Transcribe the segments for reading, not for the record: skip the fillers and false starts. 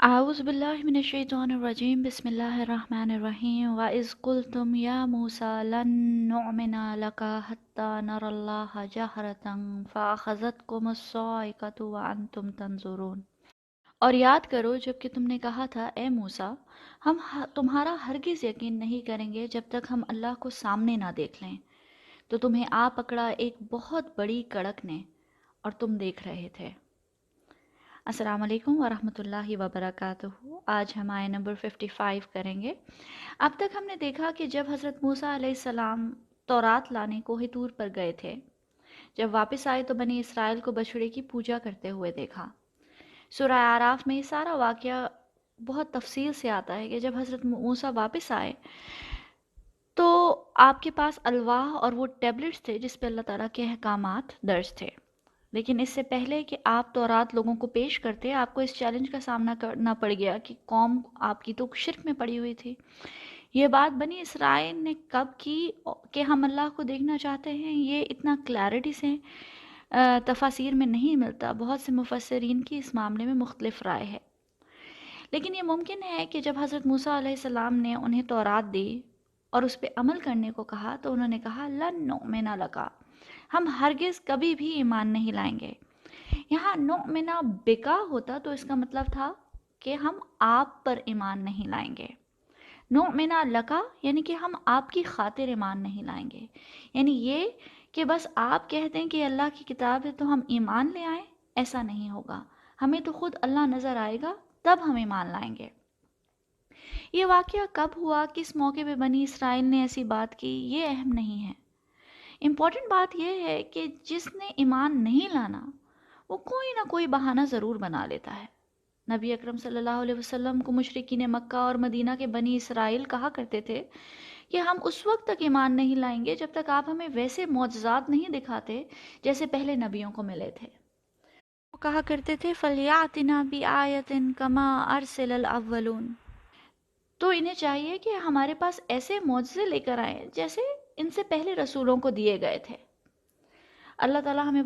أعوذ بالله من الشيطان الرجيم بسم الله الرحمن الرحيم وإذ قلتم يا موسى لن نؤمن لك حتى نرى الله جهرة فأخذتكم الصاعقة وأنتم تنظرون۔ اور یاد کرو جب کہ تم نے کہا تھا اے موسیٰ ہم تمہارا ہرگز یقین نہیں کریں گے جب تک ہم اللہ کو سامنے نہ دیکھ لیں، تو تمہیں آ پکڑا ایک بہت بڑی کڑک نے اور تم دیکھ رہے تھے۔ السلام علیکم ورحمۃ اللہ وبرکاتہ۔ آج ہم آیت نمبر 55 کریں گے۔ اب تک ہم نے دیکھا کہ جب حضرت موسیٰ علیہ السلام تورات لانے کوہ طور پر گئے تھے، جب واپس آئے تو بنی اسرائیل کو بچڑے کی پوجا کرتے ہوئے دیکھا۔ سورہ اعراف میں یہ سارا واقعہ بہت تفصیل سے آتا ہے کہ جب حضرت موسیٰ واپس آئے تو آپ کے پاس الواح اور وہ ٹیبلٹس تھے جس پہ اللہ تعالیٰ کے احکامات درج تھے، لیکن اس سے پہلے کہ آپ تورات لوگوں کو پیش کرتے آپ کو اس چیلنج کا سامنا کرنا پڑ گیا کہ قوم آپ کی تو شرک میں پڑی ہوئی تھی۔ یہ بات بنی اسرائیل نے کب کی کہ ہم اللہ کو دیکھنا چاہتے ہیں، یہ اتنا کلیئرٹی سے تفاسیر میں نہیں ملتا۔ بہت سے مفسرین کی اس معاملے میں مختلف رائے ہے، لیکن یہ ممکن ہے کہ جب حضرت موسیٰ علیہ السلام نے انہیں تورات دی اور اس پہ عمل کرنے کو کہا تو انہوں نے کہا لن نؤمن لک، ہم ہرگز کبھی بھی ایمان نہیں لائیں گے۔ یہاں نؤمن بکا ہوتا تو اس کا مطلب تھا کہ ہم آپ پر ایمان نہیں لائیں گے۔ نؤمن لکا یعنی کہ ہم آپ کی خاطر ایمان نہیں لائیں گے، یعنی یہ کہ بس آپ کہتے ہیں کہ اللہ کی کتاب ہے تو ہم ایمان لے آئیں، ایسا نہیں ہوگا۔ ہمیں تو خود اللہ نظر آئے گا تب ہم ایمان لائیں گے۔ یہ واقعہ کب ہوا، کس موقع پہ بنی اسرائیل نے ایسی بات کی، یہ اہم نہیں ہے۔ امپورٹنٹ بات یہ ہے کہ جس نے ایمان نہیں لانا وہ کوئی نہ کوئی بہانہ ضرور بنا لیتا ہے۔ نبی اکرم صلی اللہ علیہ وسلم کو مشرکین مکہ اور مدینہ کے بنی اسرائیل کہا کرتے تھے کہ ہم اس وقت تک ایمان نہیں لائیں گے جب تک آپ ہمیں ویسے معجزات نہیں دکھاتے جیسے پہلے نبیوں کو ملے تھے۔ وہ کہا کرتے تھے فَلْيَأْتِنَا بِآیَةٍ كَمَا أَرْسَلَ الْأَوَّلُونَ، تو انہیں چاہیے کہ ہمارے پاس ایسے معجزے لے کر آئیں جیسے ان سے پہلے رسولوں کو دیے گئے تھے۔ اللہ تعالیٰ ہمیں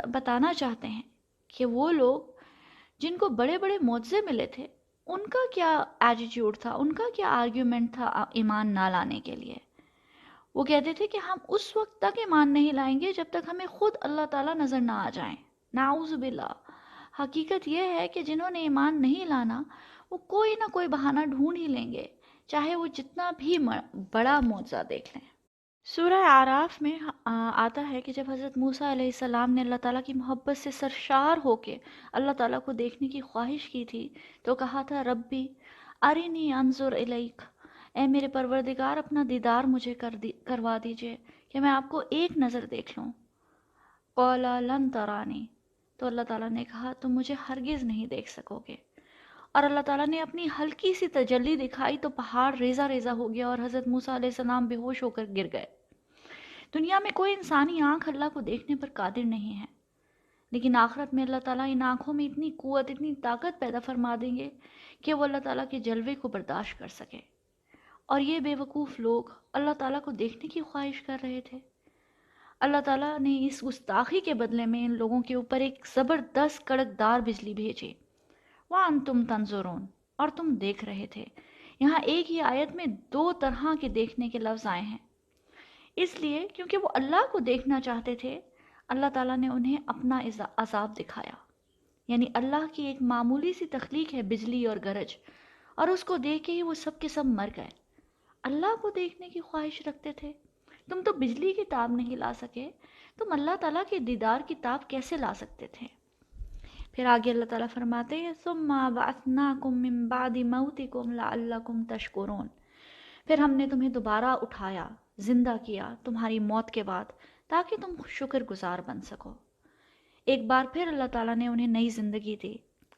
بتانا چاہتے ہیں کہ وہ لوگ جن کو بڑے بڑے معجزے ملے تھے ان کا کیا ایٹیٹیوڈ تھا، ان کا کیا آرگیومنٹ تھا ایمان نہ لانے کے لیے۔ وہ کہتے تھے کہ ہم اس وقت تک ایمان نہیں لائیں گے جب تک ہمیں خود اللہ تعالیٰ نظر نہ آ جائیں۔ نعوذ باللہ۔ حقیقت یہ ہے کہ جنہوں نے ایمان نہیں لانا وہ کوئی نہ کوئی بہانہ ڈھونڈ ہی لیں گے، چاہے وہ جتنا بھی بڑا معجزہ دیکھ لیں۔ سورہ اعراف میں آتا ہے کہ جب حضرت موسیٰ علیہ السلام نے اللہ تعالیٰ کی محبت سے سرشار ہو کے اللہ تعالیٰ کو دیکھنے کی خواہش کی تھی تو کہا تھا ربی ارینی انظر الیک، اے میرے پروردگار اپنا دیدار مجھے کروا دیجئے کہ میں آپ کو ایک نظر دیکھ لوں۔ قال لن ترانی، تو اللہ تعالیٰ نے کہا تم مجھے ہرگز نہیں دیکھ سکو گے۔ اور اللہ تعالیٰ نے اپنی ہلکی سی تجلی دکھائی تو پہاڑ ریزہ ریزہ ہو گیا اور حضرت موسیٰ علیہ السلام بے ہوش ہو کر گر گئے۔ دنیا میں کوئی انسانی آنکھ اللہ کو دیکھنے پر قادر نہیں ہے، لیکن آخرت میں اللہ تعالیٰ ان آنکھوں میں اتنی قوت، اتنی طاقت پیدا فرما دیں گے کہ وہ اللہ تعالیٰ کے جلوے کو برداشت کر سکے۔ اور یہ بے وقوف لوگ اللہ تعالیٰ کو دیکھنے کی خواہش کر رہے تھے۔ اللہ تعالیٰ نے اس گستاخی کے بدلے میں ان لوگوں کے اوپر ایک زبردست کڑکدار بجلی بھیجی۔ وَأَنْتُمْ تَنْظُرُونَ، اور تم دیکھ رہے تھے۔ یہاں ایک ہی آیت میں دو طرح کے دیکھنے کے لفظ آئے ہیں، اس لیے کیونکہ وہ اللہ کو دیکھنا چاہتے تھے اللہ تعالیٰ نے انہیں اپنا عذاب دکھایا۔ یعنی اللہ کی ایک معمولی سی تخلیق ہے بجلی اور گرج، اور اس کو دیکھ کے ہی وہ سب کے سب مر گئے۔ اللہ کو دیکھنے کی خواہش رکھتے تھے، تم تو بجلی کی تاب نہیں لا سکے، تم اللہ تعالیٰ کے دیدار کی تاب کیسے لا سکتے تھے؟ پھر آگے اللہ تعالیٰ فرماتے ہیں ثُمَّ بَعَثْنَاكُم مِّن بَعْدِ مَوْتِكُمْ لَعَلَّكُمْ تَشْكُرُونَ، پھر ہم نے تمہیں دوبارہ اٹھایا، زندہ کیا تمہاری موت کے بعد تاکہ تم شکر گزار بن سکو۔ ایک بار پھر اللہ تعالیٰ نے انہیں نئی زندگی دی۔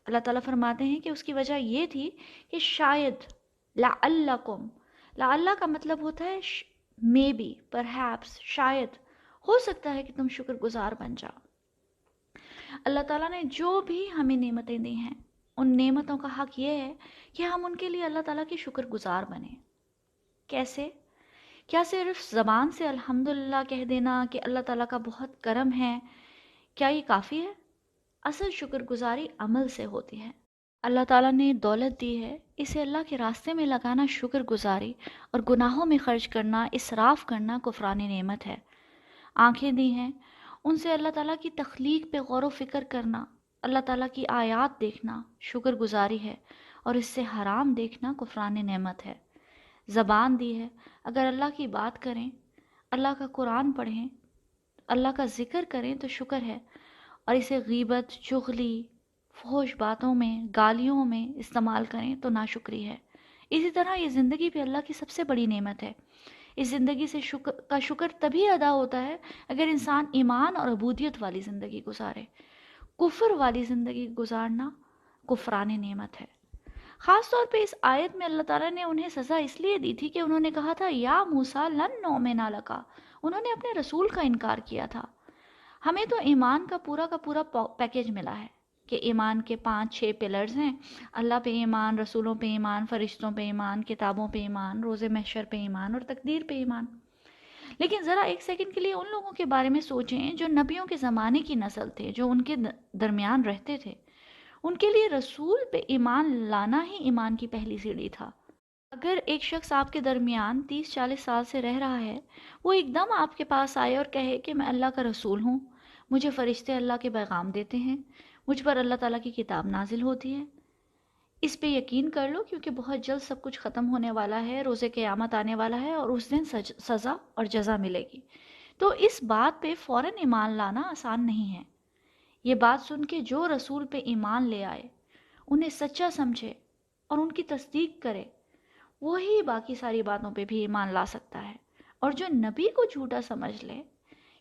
اللہ تعالیٰ فرماتے ہیں کہ اس کی وجہ یہ تھی کہ شاید، لعلکم، لعل کا مطلب ہوتا ہے مے بی، پرہیپس، شاید، ہو سکتا ہے کہ تم شکر گزار بن جاؤ۔ اللہ تعالیٰ نے جو بھی ہمیں نعمتیں دی ہیں ان نعمتوں کا حق یہ ہے کہ ہم ان کے لیے اللہ تعالیٰ کی شکر گزار بنیں۔ کیسے؟ کیا صرف زبان سے الحمدللہ کہہ دینا کہ اللہ تعالیٰ کا بہت کرم ہے، کیا یہ کافی ہے؟ اصل شکر گزاری عمل سے ہوتی ہے۔ اللہ تعالیٰ نے دولت دی ہے، اسے اللہ کے راستے میں لگانا شکر گزاری اور گناہوں میں خرچ کرنا، اسراف کرنا کفران نعمت ہے۔ آنکھیں دی ہیں، ان سے اللہ تعالیٰ کی تخلیق پہ غور و فکر کرنا، اللہ تعالیٰ کی آیات دیکھنا شکر گزاری ہے، اور اس سے حرام دیکھنا کفران نعمت ہے۔ زبان دی ہے، اگر اللہ کی بات کریں، اللہ کا قرآن پڑھیں، اللہ کا ذکر کریں تو شکر ہے، اور اسے غیبت، چغلی، فحش باتوں میں، گالیوں میں استعمال کریں تو ناشکری ہے۔ اسی طرح یہ زندگی بھی اللہ کی سب سے بڑی نعمت ہے۔ اس زندگی سے شکر تبھی ادا ہوتا ہے اگر انسان ایمان اور عبودیت والی زندگی گزارے۔ کفر والی زندگی گزارنا کفران نعمت ہے۔ خاص طور پہ اس آیت میں اللہ تعالیٰ نے انہیں سزا اس لیے دی تھی کہ انہوں نے کہا تھا یا موسیٰ لن نؤمن لک، انہوں نے اپنے رسول کا انکار کیا تھا۔ ہمیں تو ایمان کا پورا پیکیج ملا ہے کہ ایمان کے 5-6 پلرز ہیں: اللہ پہ ایمان، رسولوں پہ ایمان، فرشتوں پہ ایمان، کتابوں پہ ایمان، روز محشر پہ ایمان اور تقدیر پہ ایمان۔ لیکن ذرا ایک سیکنڈ کے لیے ان لوگوں کے بارے میں سوچیں جو نبیوں کے زمانے کی نسل تھے، جو ان کے درمیان رہتے تھے۔ ان کے لیے رسول پہ ایمان لانا ہی ایمان کی پہلی سیڑھی تھا۔ اگر ایک شخص آپ کے درمیان 30-40 سال سے رہ رہا ہے، وہ ایک دم آپ کے پاس آئے اور کہے کہ میں اللہ کا رسول ہوں، مجھے فرشتے اللہ کے پیغام دیتے ہیں، مجھ پر اللہ تعالیٰ کی کتاب نازل ہوتی ہے، اس پہ یقین کر لو کیونکہ بہت جلد سب کچھ ختم ہونے والا ہے، روز قیامت آنے والا ہے اور اس دن سزا اور جزا ملے گی، تو اس بات پہ فوراً ایمان لانا آسان نہیں ہے۔ یہ بات سن کے جو رسول پہ ایمان لے آئے، انہیں سچا سمجھے اور ان کی تصدیق کرے، وہی باقی ساری باتوں پہ بھی ایمان لا سکتا ہے۔ اور جو نبی کو جھوٹا سمجھ لے،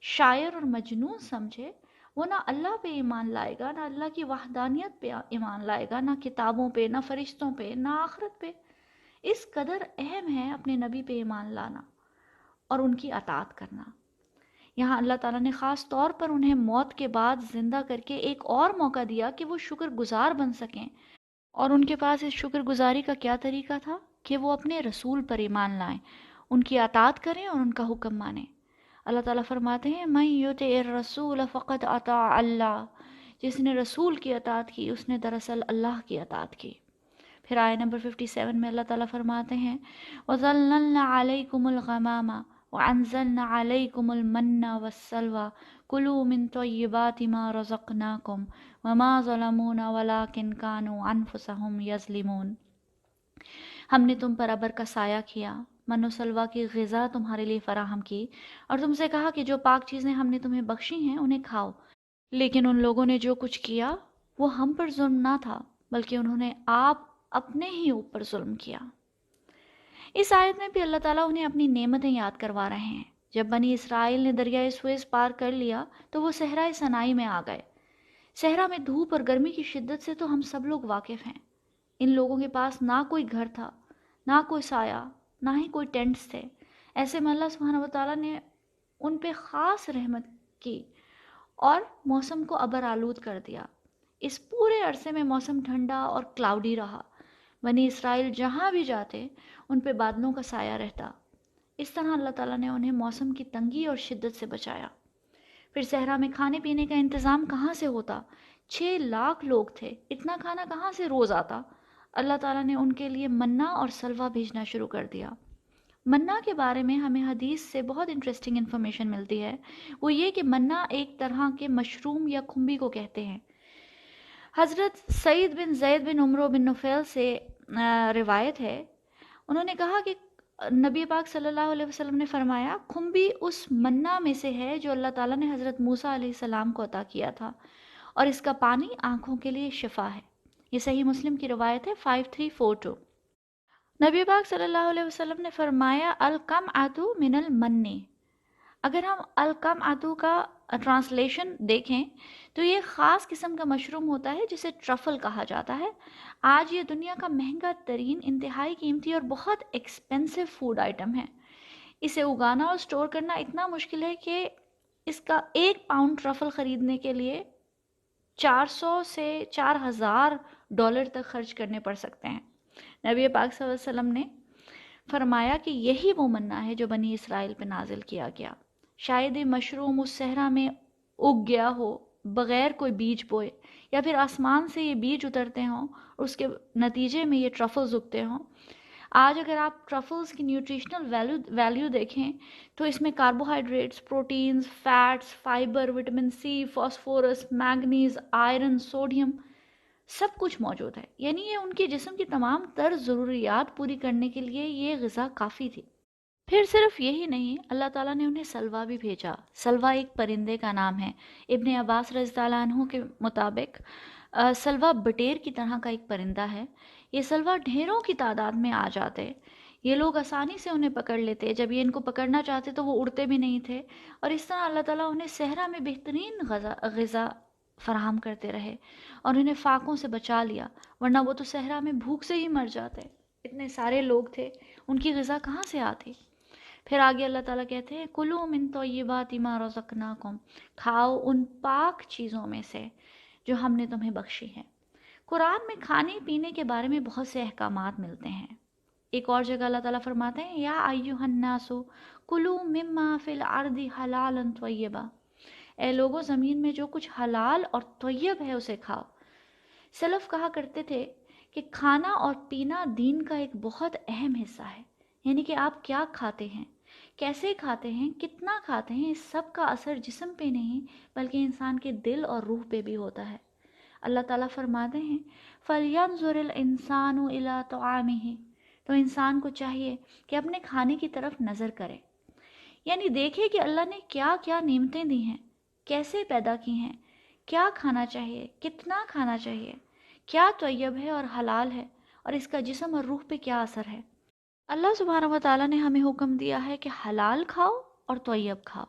شاعر اور مجنون سمجھے، وہ نہ اللہ پہ ایمان لائے گا، نہ اللہ کی وحدانیت پہ ایمان لائے گا، نہ کتابوں پہ، نہ فرشتوں پہ، نہ آخرت پہ۔ اس قدر اہم ہے اپنے نبی پہ ایمان لانا اور ان کی اطاعت کرنا۔ یہاں اللہ تعالیٰ نے خاص طور پر انہیں موت کے بعد زندہ کر کے ایک اور موقع دیا کہ وہ شکر گزار بن سکیں، اور ان کے پاس اس شکر گزاری کا کیا طریقہ تھا کہ وہ اپنے رسول پر ایمان لائیں، ان کی اطاعت کریں اور ان کا حکم مانیں۔ اللہ تعالیٰ فرماتے ہیں من یطع الرسول فقد اطاع اللہ، جس نے رسول کی اطاعت کی اس نے دراصل اللہ کی اطاعت کی۔ پھر آیت نمبر 57 میں اللہ تعالیٰ فرماتے ہیں وَظَلَّلْنَا عَلَيْكُمُ الْغَمَامَ وَأَنزَلْنَا عَلَيْكُمُ الْمَنَّ وَالسَّلْوَىٰ كُلُوا مِن طَيِّبَاتِ مَا رَزَقْنَاكُمْ وَمَا ظَلَمُونَا وَلَٰكِن كَانُوا أَنفُسَهُمْ يَظْلِمُونَ۔ ہم نے تم پر ابر کا سایہ کیا، من و سلوہ کی غذا تمہارے لیے فراہم کی، اور تم سے کہا کہ جو پاک چیزیں ہم نے تمہیں بخشی ہیں انہیں کھاؤ، لیکن ان لوگوں نے جو کچھ کیا وہ ہم پر ظلم نہ تھا بلکہ انہوں نے آپ اپنے ہی اوپر ظلم کیا۔ اس آیت میں بھی اللہ تعالیٰ انہیں اپنی نعمتیں یاد کروا رہے ہیں۔ جب بنی اسرائیل نے دریائے سویز پار کر لیا تو وہ صحرائے سنائی میں آ گئے۔ صحرا میں دھوپ اور گرمی کی شدت سے تو ہم سب لوگ واقف ہیں۔ ان لوگوں کے پاس نہ کوئی گھر تھا، نہ کوئی سایہ، نہ ہی کوئی ٹینٹس تھے۔ ایسے میں اللہ سبحانہ و تعالیٰ نے ان پہ خاص رحمت کی اور موسم کو ابر آلود کر دیا۔ اس پورے عرصے میں موسم ٹھنڈا اور کلاؤڈی رہا۔ بنی اسرائیل جہاں بھی جاتے ان پہ بادلوں کا سایہ رہتا۔ اس طرح اللہ تعالیٰ نے انہیں موسم کی تنگی اور شدت سے بچایا۔ پھر صحرا میں کھانے پینے کا انتظام کہاں سے ہوتا؟ 6 لاکھ لوگ تھے، اتنا کھانا کہاں سے روز آتا؟ اللہ تعالیٰ نے ان کے لیے منہ اور سلوہ بھیجنا شروع کر دیا۔ منہ کے بارے میں ہمیں حدیث سے بہت انٹرسٹنگ انفارمیشن ملتی ہے، وہ یہ کہ منہ ایک طرح کے مشروم یا کھمبی کو کہتے ہیں۔ حضرت سعید بن زید بن عمرو بن نفیل سے روایت ہے، انہوں نے کہا کہ نبی پاک صلی اللہ علیہ وسلم نے فرمایا کھمبی اس منہ میں سے ہے جو اللہ تعالیٰ نے حضرت موسیٰ علیہ السلام کو عطا کیا تھا، اور اس کا پانی آنکھوں کے لیے شفا ہے۔ یہ صحیح مسلم کی روایت ہے 5342۔ نبی پاک صلی اللہ علیہ وسلم نے فرمایا القمعۃ من المن۔ اگر ہم القمعۃ کا ٹرانسلیشن دیکھیں تو یہ خاص قسم کا مشروم ہوتا ہے جسے ٹرفل کہا جاتا ہے۔ آج یہ دنیا کا مہنگا ترین، انتہائی قیمتی اور بہت ایکسپینسو فوڈ آئٹم ہے۔ اسے اگانا اور سٹور کرنا اتنا مشکل ہے کہ اس کا 1 پاؤنڈ ٹرفل خریدنے کے لیے 400 سے 4000 ڈالر تک خرچ کرنے پڑ سکتے ہیں۔ نبی پاک صلی اللہ علیہ وسلم نے فرمایا کہ یہی وہ منہ ہے جو بنی اسرائیل پہ نازل کیا گیا۔ شاید یہ مشروم اس صحرا میں اگ گیا ہو بغیر کوئی بیج بوئے، یا پھر آسمان سے یہ بیج اترتے ہوں اور اس کے نتیجے میں یہ ٹرفلز اگتے ہوں۔ آج اگر آپ ٹرفلز کی نیوٹریشنل ویلیو دیکھیں تو اس میں carbohydrates, proteins, fats, fibre, vitamin C, phosphorus, manganese, iron, sodium, سب کچھ موجود ہے۔ یعنی یہ ان کے جسم کی تمام تر ضروریات پوری کرنے کے لیے یہ غذا کافی تھی۔ پھر صرف یہی نہیں، اللہ تعالیٰ نے انہیں سلوا بھی بھیجا۔ سلوا ایک پرندے کا نام ہے۔ ابن عباس رضی اللہ عنہ کے مطابق سلوا بٹیر کی طرح کا ایک پرندہ ہے۔ یہ سلوا ڈھیروں کی تعداد میں آ جاتے، یہ لوگ آسانی سے انہیں پکڑ لیتے، جب یہ ان کو پکڑنا چاہتے تو وہ اڑتے بھی نہیں تھے، اور اس طرح اللہ تعالیٰ انہیں صحرا میں بہترین غذا فراہم کرتے رہے اور انہیں فاقوں سے بچا لیا، ورنہ وہ تو صحرا میں بھوک سے ہی مر جاتے۔ اتنے سارے لوگ تھے، ان کی غذا کہاں سے آتی؟ پھر آگے اللہ تعالیٰ کہتے ہیں کُلُوا مِن طَیِّبَاتِ مَا رَزَقْنَاکُمْ، کھاؤ ان پاک چیزوں میں سے جو ہم نے تمہیں بخشی ہیں۔ قرآن میں کھانے پینے کے بارے میں بہت سے احکامات ملتے ہیں۔ ایک اور جگہ اللہ تعالیٰ فرماتے ہیں یا ایھا الناس کلوا مما فی الارض حلالا طیبا، اے لوگو زمین میں جو کچھ حلال اور طیب ہے اسے کھاؤ۔ سلف کہا کرتے تھے کہ کھانا اور پینا دین کا ایک بہت اہم حصہ ہے، یعنی کہ آپ کیا کھاتے ہیں، کیسے کھاتے ہیں، کتنا کھاتے ہیں، اس سب کا اثر جسم پہ نہیں بلکہ انسان کے دل اور روح پہ بھی ہوتا ہے۔ اللہ تعالیٰ فرماتے ہیں فَلْيَنظُرِ الْإِنسَانُ إِلَىٰ طَعَامِهِ، تو انسان کو چاہیے کہ اپنے کھانے کی طرف نظر کرے، یعنی دیکھے کہ اللہ نے کیا کیا نعمتیں دی ہیں، کیسے پیدا کی ہیں، کیا کھانا چاہیے، کتنا کھانا چاہیے، کیا طیب ہے اور حلال ہے، اور اس کا جسم اور روح پہ کیا اثر ہے۔ اللہ سبحانہ و تعالیٰ نے ہمیں حکم دیا ہے کہ حلال کھاؤ اور طیب کھاؤ۔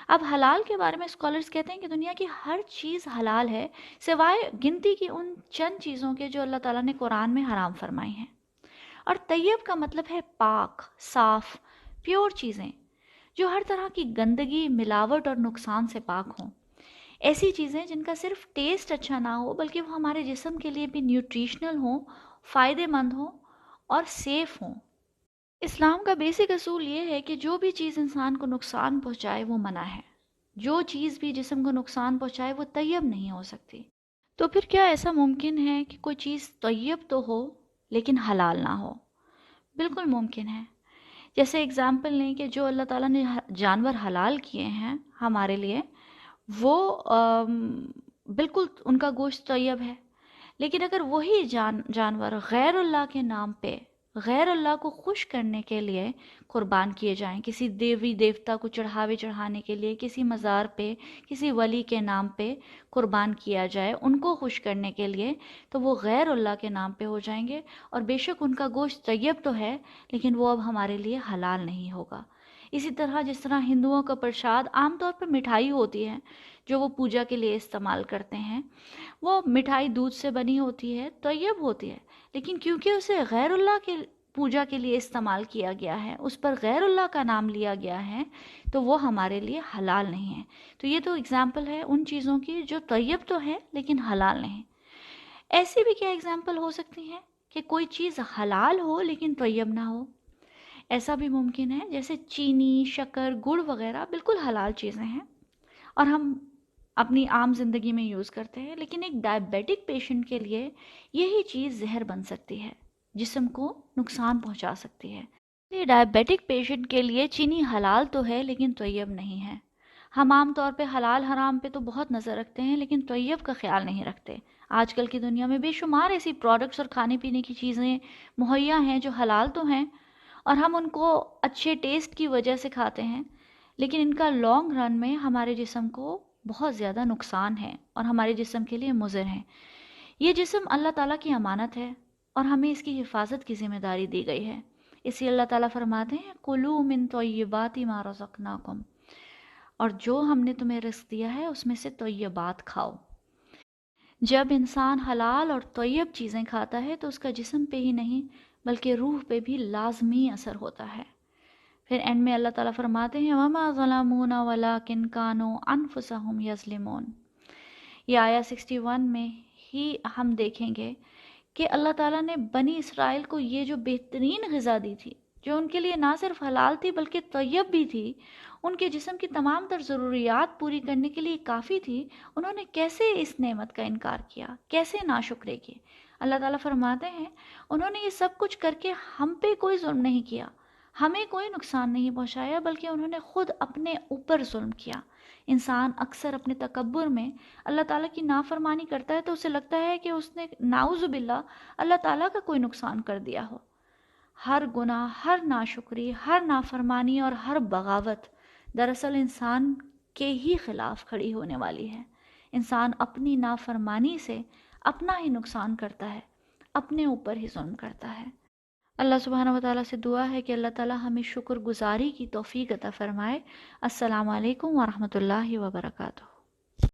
اب حلال کے بارے میں اسکالرز کہتے ہیں کہ دنیا کی ہر چیز حلال ہے سوائے گنتی کی ان چند چیزوں کے جو اللہ تعالیٰ نے قرآن میں حرام فرمائی ہیں۔ اور طیب کا مطلب ہے پاک، صاف، پیور چیزیں جو ہر طرح کی گندگی، ملاوٹ اور نقصان سے پاک ہوں۔ ایسی چیزیں جن کا صرف ٹیسٹ اچھا نہ ہو بلکہ وہ ہمارے جسم کے لیے بھی نیوٹریشنل ہوں، فائدے مند ہوں اور سیف ہوں۔ اسلام کا بیسک اصول یہ ہے کہ جو بھی چیز انسان کو نقصان پہنچائے وہ منع ہے، جو چیز بھی جسم کو نقصان پہنچائے وہ طیب نہیں ہو سکتی۔ تو پھر کیا ایسا ممکن ہے کہ کوئی چیز طیب تو ہو لیکن حلال نہ ہو؟ بالکل ممکن ہے۔ جیسے اگزامپل لیں کہ جو اللہ تعالیٰ نے جانور حلال کیے ہیں ہمارے لیے، وہ بالکل ان کا گوشت طیب ہے، لیکن اگر وہی جانور غیر اللہ کے نام پہ، غیر اللہ کو خوش کرنے کے لیے قربان کیے جائیں، کسی دیوی دیوتا کو چڑھاوے چڑھانے کے لیے، کسی مزار پہ، کسی ولی کے نام پہ قربان کیا جائے ان کو خوش کرنے کے لیے، تو وہ غیر اللہ کے نام پہ ہو جائیں گے، اور بے شک ان کا گوشت طیب تو ہے لیکن وہ اب ہمارے لیے حلال نہیں ہوگا۔ اسی طرح جس طرح ہندوؤں کا پرشاد عام طور پر مٹھائی ہوتی ہے جو وہ پوجا کے لیے استعمال کرتے ہیں، وہ مٹھائی دودھ سے بنی ہوتی ہے، طیب ہوتی ہے، لیکن کیونکہ اسے غیر اللہ کے پوجا کے لیے استعمال کیا گیا ہے، اس پر غیر اللہ کا نام لیا گیا ہے، تو وہ ہمارے لیے حلال نہیں ہے۔ تو یہ تو اگزامپل ہے ان چیزوں کی جو طیب تو ہے لیکن حلال نہیں۔ ایسی بھی کیا اگزامپل ہو سکتی ہیں کہ کوئی چیز حلال ہو لیکن طیب نہ ہو؟ ایسا بھی ممکن ہے، جیسے چینی، شکر، گڑ وغیرہ بالکل حلال چیزیں ہیں اور ہم اپنی عام زندگی میں یوز کرتے ہیں، لیکن ایک ڈائبیٹک پیشنٹ کے لیے یہی چیز زہر بن سکتی ہے، جسم کو نقصان پہنچا سکتی ہے۔ یہ ڈائبیٹک پیشنٹ کے لیے چینی حلال تو ہے لیکن طیب نہیں ہے۔ ہم عام طور پہ حلال حرام پہ تو بہت نظر رکھتے ہیں لیکن طیب کا خیال نہیں رکھتے۔ آج کل کی دنیا میں بے شمار ایسی پروڈکٹس اور کھانے پینے کی چیزیں مہیا ہیں جو حلال تو ہیں اور ہم ان کو اچھے ٹیسٹ کی وجہ سے کھاتے ہیں، لیکن ان کا لانگ رن میں ہمارے جسم کو بہت زیادہ نقصان ہے اور ہمارے جسم کے لیے مضر ہیں۔ یہ جسم اللہ تعالیٰ کی امانت ہے اور ہمیں اس کی حفاظت کی ذمہ داری دی گئی ہے۔ اس لیے اللہ تعالیٰ فرماتے ہیں کُلُوا مِن طَیِّبَاتِ مَا رَزَقْنَاکُمْ، اور جو ہم نے تمہیں رزق دیا ہے اس میں سے طیبات کھاؤ۔ جب انسان حلال اور طیب چیزیں کھاتا ہے تو اس کا جسم پہ ہی نہیں بلکہ روح پہ بھی لازمی اثر ہوتا ہے۔ پھر اینڈ میں اللہ تعالیٰ فرماتے ہیں وَمَا ظَلَمُونَا وَلَٰكِن كَانُوا أَنفُسَهُمْ يَظْلِمُونَ۔ یہ آیہ 61 میں ہی ہم دیکھیں گے کہ اللہ تعالیٰ نے بنی اسرائیل کو یہ جو بہترین غذا دی تھی، جو ان کے لیے نہ صرف حلال تھی بلکہ طیب بھی تھی، ان کے جسم کی تمام تر ضروریات پوری کرنے کے لیے کافی تھی، انہوں نے کیسے اس نعمت کا انکار کیا، کیسے ناشکرے کیے؟ اللہ تعالیٰ فرماتے ہیں انہوں نے یہ سب کچھ کر کے ہم پہ کوئی ظلم نہیں کیا، ہمیں کوئی نقصان نہیں پہنچایا، بلکہ انہوں نے خود اپنے اوپر ظلم کیا۔ انسان اکثر اپنے تکبر میں اللہ تعالیٰ کی نافرمانی کرتا ہے تو اسے لگتا ہے کہ اس نے نعوذ باللہ اللہ تعالیٰ کا کوئی نقصان کر دیا ہو۔ ہر گناہ، ہر ناشکری، ہر نافرمانی اور ہر بغاوت دراصل انسان کے ہی خلاف کھڑی ہونے والی ہے۔ انسان اپنی نافرمانی سے اپنا ہی نقصان کرتا ہے، اپنے اوپر ہی ظلم کرتا ہے۔ اللہ سبحانہ و تعالیٰ سے دعا ہے کہ اللہ تعالیٰ ہمیں شکر گزاری کی توفیق عطا فرمائے۔ السلام علیکم ورحمۃ اللہ وبرکاتہ۔